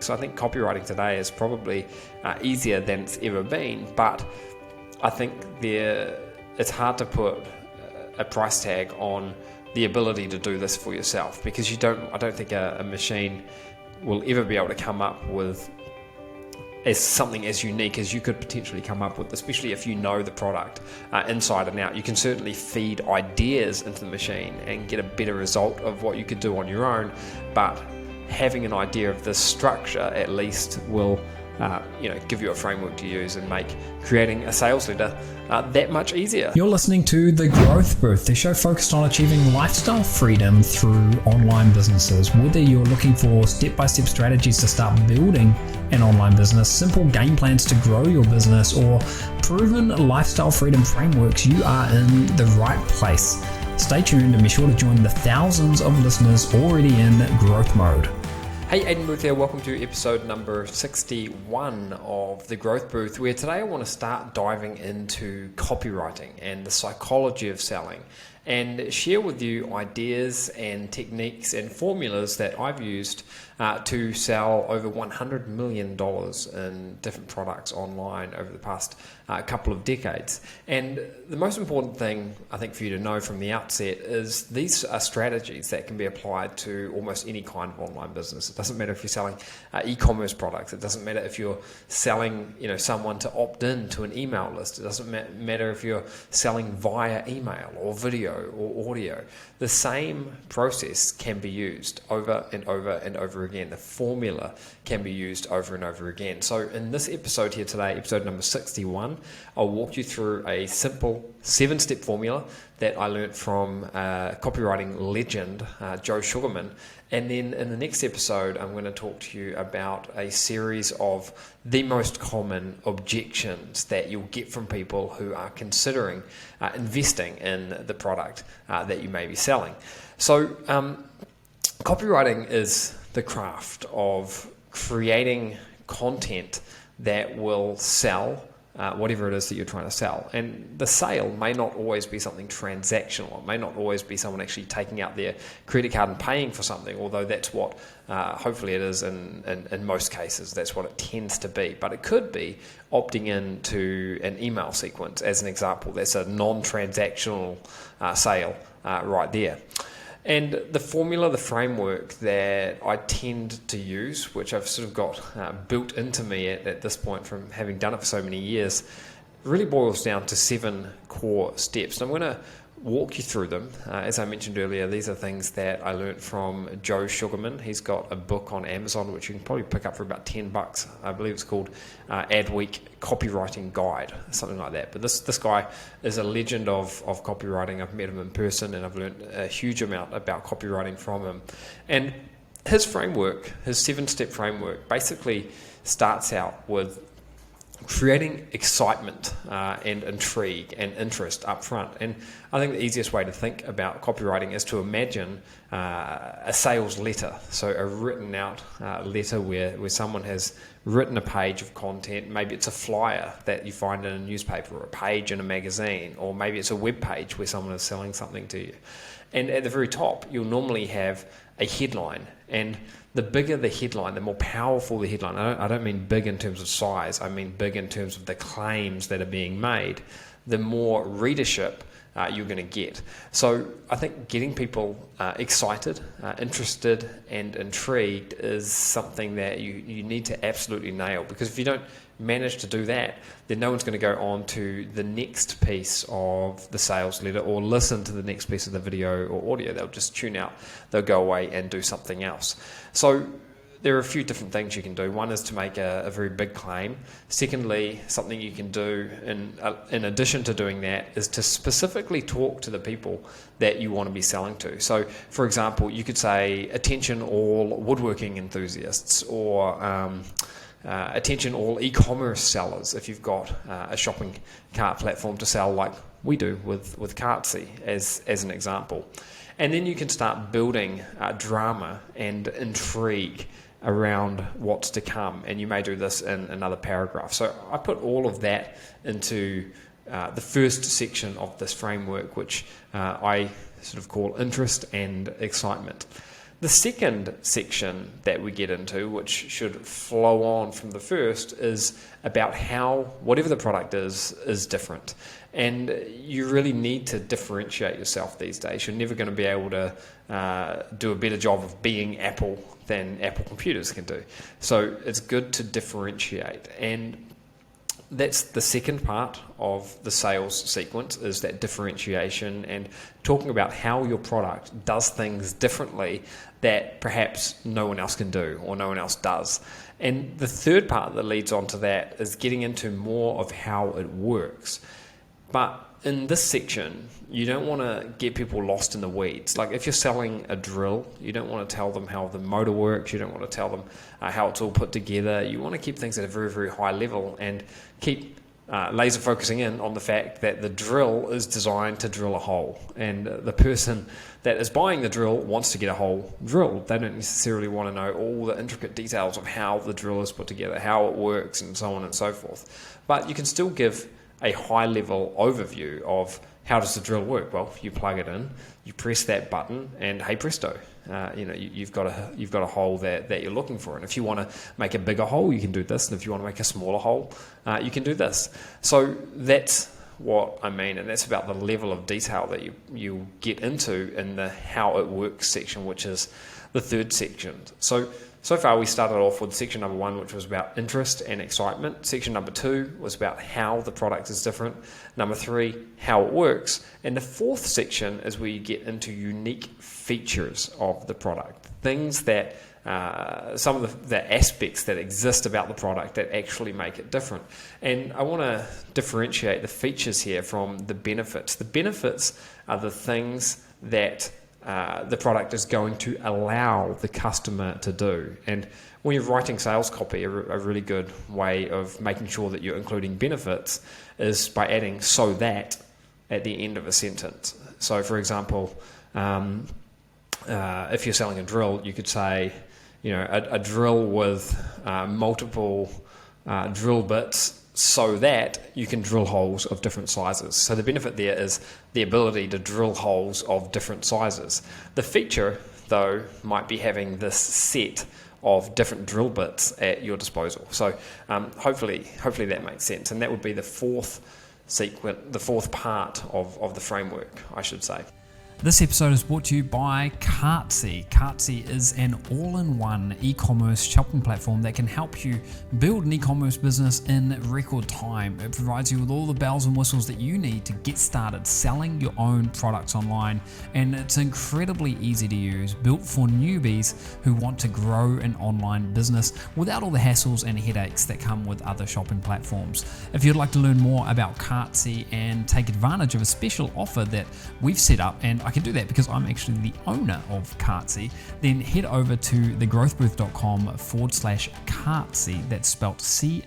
So I think copywriting today is probably easier than it's ever been, but I think it's hard to put a price tag on the ability to do this for yourself, because I don't think a machine will ever be able to come up with as something as unique as you could potentially come up with, especially if you know the product inside and out. You can certainly feed ideas into the machine and get a better result of what you could do on your own, but having an idea of this structure at least will give you a framework to use and make creating a sales letter that much easier. You're listening to The Growth Booth, the show focused on achieving lifestyle freedom through online businesses. Whether you're looking for step-by-step strategies to start building an online business, simple game plans to grow your business, or proven lifestyle freedom frameworks, you are in the right place. Stay tuned and be sure to join the thousands of listeners already in growth mode. Hey, Aidan here. Welcome to episode number 61 of The Growth Booth, where today I want to start diving into copywriting and the psychology of selling, and share with you ideas and techniques and formulas that I've used to sell over $100 million in different products online over the past couple of decades. And the most important thing I think for you to know from the outset is these are strategies that can be applied to almost any kind of online business. It doesn't matter if you're selling e-commerce products. It doesn't matter if you're selling someone to opt in to an email list. It doesn't matter if you're selling via email or video or audio. The same process can be used over and over and over again. The formula can be used over and over again. So in this episode here today, episode number 61, I'll walk you through a simple 7-step formula that I learned from copywriting legend Joe Sugarman. And then in the next episode, I'm going to talk to you about a series of the most common objections that you'll get from people who are considering investing in the product that you may be selling. So copywriting is the craft of creating content that will sell whatever it is that you're trying to sell. And the sale may not always be something transactional. It may not always be someone actually taking out their credit card and paying for something, although that's what hopefully it is in most cases. That's what it tends to be. But it could be opting into an email sequence as an example. That's a non-transactional sale right there. And the formula, the framework that I tend to use, which I've sort of got built into me at this point from having done it for so many years, really boils down to 7 core steps. And I'm going to walk you through them. As I mentioned earlier, these are things that I learned from Joe Sugarman. He's got a book on Amazon, which you can probably pick up for about $10. I believe it's called Adweek Copywriting Guide, something like that. But this guy is a legend of copywriting. I've met him in person, and I've learned a huge amount about copywriting from him. And his framework, his 7-step framework, basically starts out with creating excitement and intrigue and interest up front. And I think the easiest way to think about copywriting is to imagine a sales letter, so a written out letter where someone has written a page of content. Maybe it's a flyer that you find in a newspaper, or a page in a magazine, or maybe it's a web page where someone is selling something to you. And at the very top, you'll normally have a headline, and the bigger the headline, the more powerful the headline. I don't mean big in terms of size, I mean big in terms of the claims that are being made, the more readership you're going to get. So I think getting people excited, interested and intrigued is something that you need to absolutely nail, because if you don't manage to do that, then no one's going to go on to the next piece of the sales letter or listen to the next piece of the video or audio. They'll just tune out, they'll go away and do something else. So there are a few different things you can do. One is to make a very big claim. Secondly, something you can do in addition to doing that is to specifically talk to the people that you want to be selling to. So, for example, you could say, attention all woodworking enthusiasts, or attention all e-commerce sellers, if you've got a shopping cart platform to sell like we do with Cartsy as an example. And then you can start building drama and intrigue around what's to come, and you may do this in another paragraph. So I put all of that into the first section of this framework, which I sort of call interest and excitement. The second section that we get into, which should flow on from the first, is about how whatever the product is different. And you really need to differentiate yourself these days. You're never going to be able to do a better job of being Apple than Apple computers can do. So it's good to differentiate. And that's the second part of the sales sequence, is that differentiation and talking about how your product does things differently that perhaps no one else can do or no one else does. And the third part that leads on to that is getting into more of how it works. But in this section, you don't want to get people lost in the weeds. Like if you're selling a drill, you don't want to tell them how the motor works. You don't want to tell them how it's all put together. You want to keep things at a very, very high level and keep laser focusing in on the fact that the drill is designed to drill a hole. And the person that is buying the drill wants to get a hole drilled. They don't necessarily want to know all the intricate details of how the drill is put together, how it works, and so on and so forth. But you can still give a high-level overview of how does the drill work. Well, you plug it in, you press that button, and hey presto, you've got a hole that you're looking for. And if you want to make a bigger hole, you can do this. And if you want to make a smaller hole, you can do this. So that's what I mean, and that's about the level of detail that you get into in the how it works section, which is the third section. So far we started off with section number 1, which was about interest and excitement. Section number 2 was about how the product is different. Number 3, how it works. And the fourth section is where you get into unique features of the product. Things that, some of the aspects that exist about the product that actually make it different. And I want to differentiate the features here from the benefits. The benefits are the things that the product is going to allow the customer to do. And when you're writing sales copy, a really good way of making sure that you're including benefits is by adding "so that" at the end of a sentence. So for example, if you're selling a drill, you could say, a drill with multiple drill bits so that you can drill holes of different sizes. So the benefit there is the ability to drill holes of different sizes. The feature, though, might be having this set of different drill bits at your disposal. So hopefully that makes sense. And that would be the fourth part of the framework, I should say. This episode is brought to you by Cartsy. Cartsy is an all-in-one e-commerce shopping platform that can help you build an e-commerce business in record time. It provides you with all the bells and whistles that you need to get started selling your own products online, and it's incredibly easy to use, built for newbies who want to grow an online business without all the hassles and headaches that come with other shopping platforms. If you'd like to learn more about Cartsy and take advantage of a special offer that we've set up, and I can do that because I'm actually the owner of Cartsy, then head over to thegrowthbooth.com/Cartsy. That's spelled CARTZY.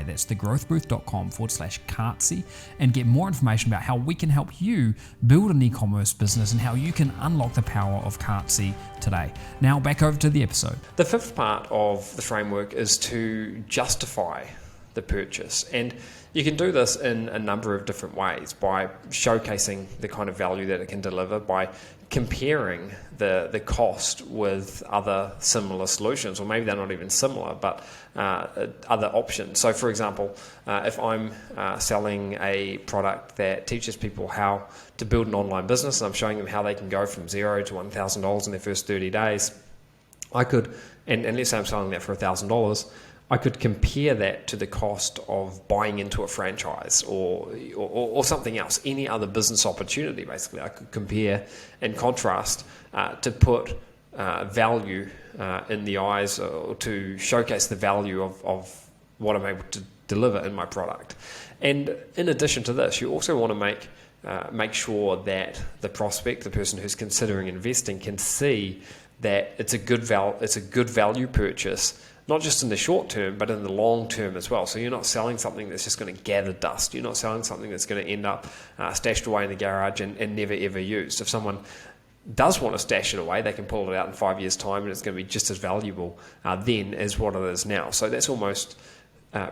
That's thegrowthbooth.com/Cartsy, and get more information about how we can help you build an e-commerce business and how you can unlock the power of Cartsy today. Now back over to the episode. The fifth part of the framework is to justify the purchase, and you can do this in a number of different ways, by showcasing the kind of value that it can deliver, by comparing the cost with other similar solutions, or maybe they're not even similar, but other options. So for example, if I'm selling a product that teaches people how to build an online business, and I'm showing them how they can go from $0 to $1,000 in their first 30 days, I could, and let's say I'm selling that for $1,000, I could compare that to the cost of buying into a franchise or something else, any other business opportunity. Basically, I could compare and contrast to put value in the eyes, or to showcase the value of what I'm able to deliver in my product. And in addition to this, you also want to make sure that the prospect, the person who's considering investing, can see that it's a good value purchase, not just in the short term, but in the long term as well. So you're not selling something that's just going to gather dust. You're not selling something that's going to end up stashed away in the garage and never ever used. If someone does want to stash it away, they can pull it out in 5 years' time, and it's going to be just as valuable then as what it is now. So that's almost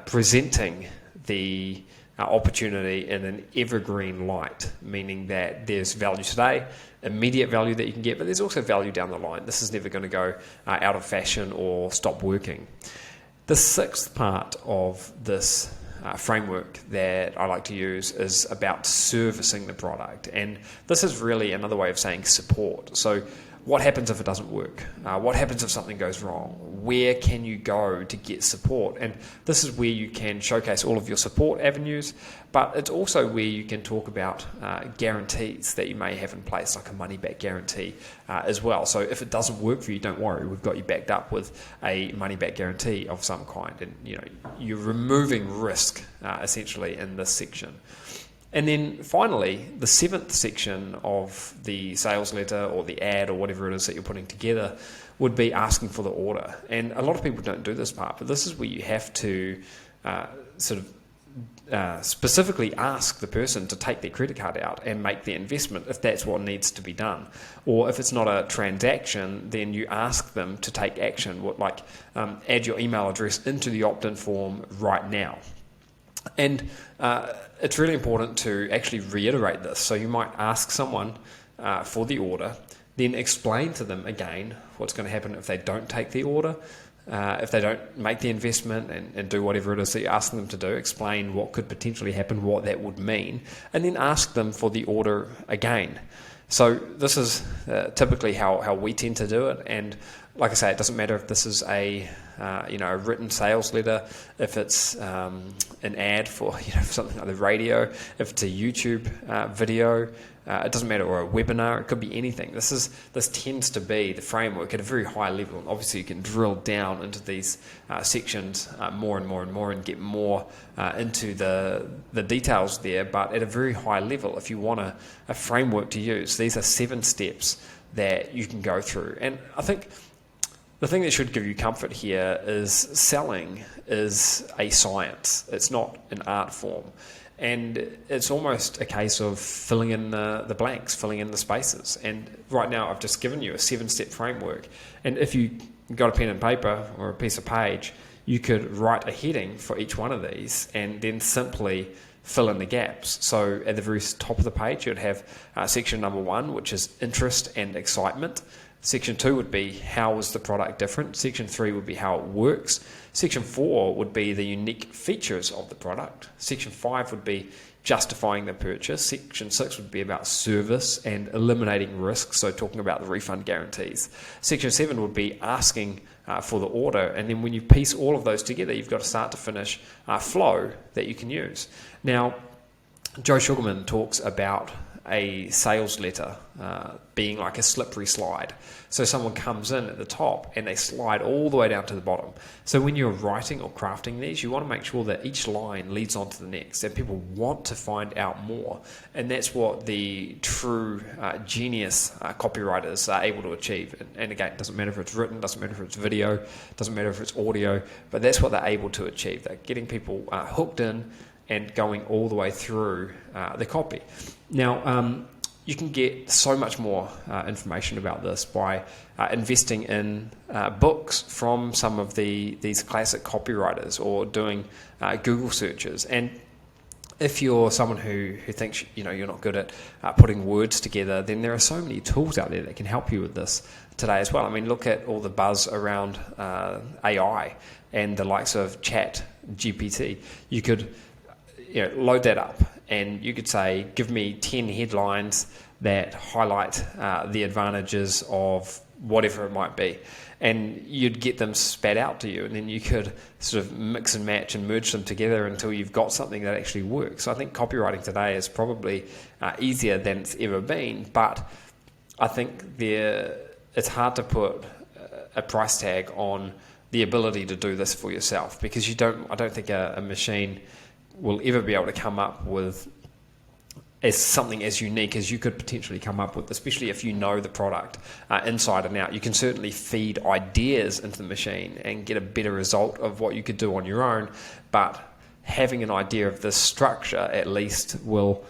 presenting the opportunity in an evergreen light, meaning that there's value today, immediate value that you can get, but there's also value down the line. This is never going to go out of fashion or stop working. The sixth part of this framework that I like to use is about servicing the product, and this is really another way of saying support. So what happens if it doesn't work? What happens if something goes wrong? Where can you go to get support? And this is where you can showcase all of your support avenues, but it's also where you can talk about guarantees that you may have in place, like a money-back guarantee as well. So if it doesn't work for you, don't worry. We've got you backed up with a money-back guarantee of some kind. And you're removing risk essentially in this section. And then finally, the seventh section of the sales letter or the ad or whatever it is that you're putting together would be asking for the order. And a lot of people don't do this part, but this is where you have to specifically ask the person to take their credit card out and make the investment if that's what needs to be done. Or if it's not a transaction, then you ask them to take action, add your email address into the opt-in form right now. And it's really important to actually reiterate this. So you might ask someone for the order, then explain to them again what's going to happen if they don't take the order, if they don't make the investment and do whatever it is that you're asking them to do. Explain what could potentially happen, what that would mean, and then ask them for the order again. So this is typically how we tend to do it. And like I say, it doesn't matter if this is a written sales letter, if it's an ad for something like the radio, if it's a YouTube video, it doesn't matter, or a webinar. It could be anything. This tends to be the framework at a very high level. And obviously, you can drill down into these sections more and more and more, and get more into the details there. But at a very high level, if you want a framework to use, these are 7 steps that you can go through. And I think the thing that should give you comfort here is selling is a science. It's not an art form. And it's almost a case of filling in the blanks, filling in the spaces. And right now, I've just given you a 7-step framework. And if you got a pen and paper or a piece of page, you could write a heading for each one of these and then simply fill in the gaps. So at the very top of the page, you'd have section number 1, which is interest and excitement. Section 2 would be how is the product different. Section 3 would be how it works. Section 4 would be the unique features of the product. Section 5 would be justifying the purchase. Section 6 would be about service and eliminating risks, so talking about the refund guarantees. Section 7 would be asking for the order, and then when you piece all of those together, you've got a start to finish flow that you can use. Now, Joe Sugarman talks about a sales letter being like a slippery slide. So someone comes in at the top and they slide all the way down to the bottom. So when you're writing or crafting these, you want to make sure that each line leads on to the next, and people want to find out more. And that's what the true genius copywriters are able to achieve. And again, it doesn't matter if it's written, doesn't matter if it's video, doesn't matter if it's audio, but that's what they're able to achieve. They're getting people hooked in and going all the way through the copy. Now, you can get so much more information about this by investing in books from some of these classic copywriters, or doing Google searches. And if you're someone who thinks you're not good at putting words together, then there are so many tools out there that can help you with this today as well. I mean, look at all the buzz around AI and the likes of Chat GPT. You could load that up, and you could say, give me 10 headlines that highlight the advantages of whatever it might be. And you'd get them spat out to you, and then you could sort of mix and match and merge them together until you've got something that actually works. So I think copywriting today is probably easier than it's ever been, but I think it's hard to put a price tag on the ability to do this for yourself, because I don't think a machine will ever be able to come up with as something as unique as you could potentially come up with, especially if you know the product inside and out. You can certainly feed ideas into the machine and get a better result of what you could do on your own, but having an idea of this structure at least will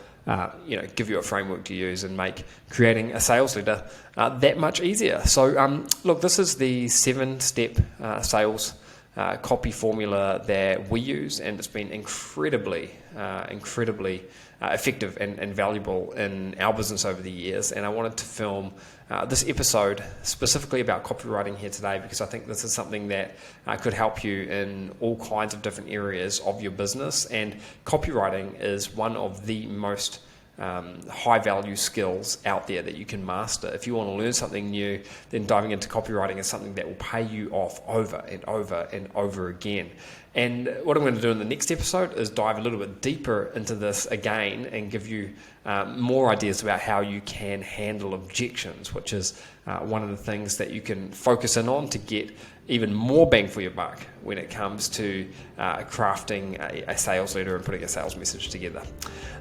give you a framework to use and make creating a sales letter that much easier. So look, this is the 7-step sales copy formula that we use, and it's been incredibly effective and valuable in our business over the years. And I wanted to film this episode specifically about copywriting here today, because I think this is something that could help you in all kinds of different areas of your business. And copywriting is one of the most high value skills out there that you can master. If you want to learn something new, then diving into copywriting is something that will pay you off over and over and over again. And what I'm going to do in the next episode is dive a little bit deeper into this again and give you more ideas about how you can handle objections, which is one of the things that you can focus in on to get even more bang for your buck when it comes to crafting a sales letter and putting a sales message together.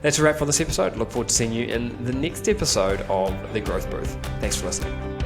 That's a wrap for this episode. Look forward to seeing you in the next episode of The Growth Booth. Thanks for listening.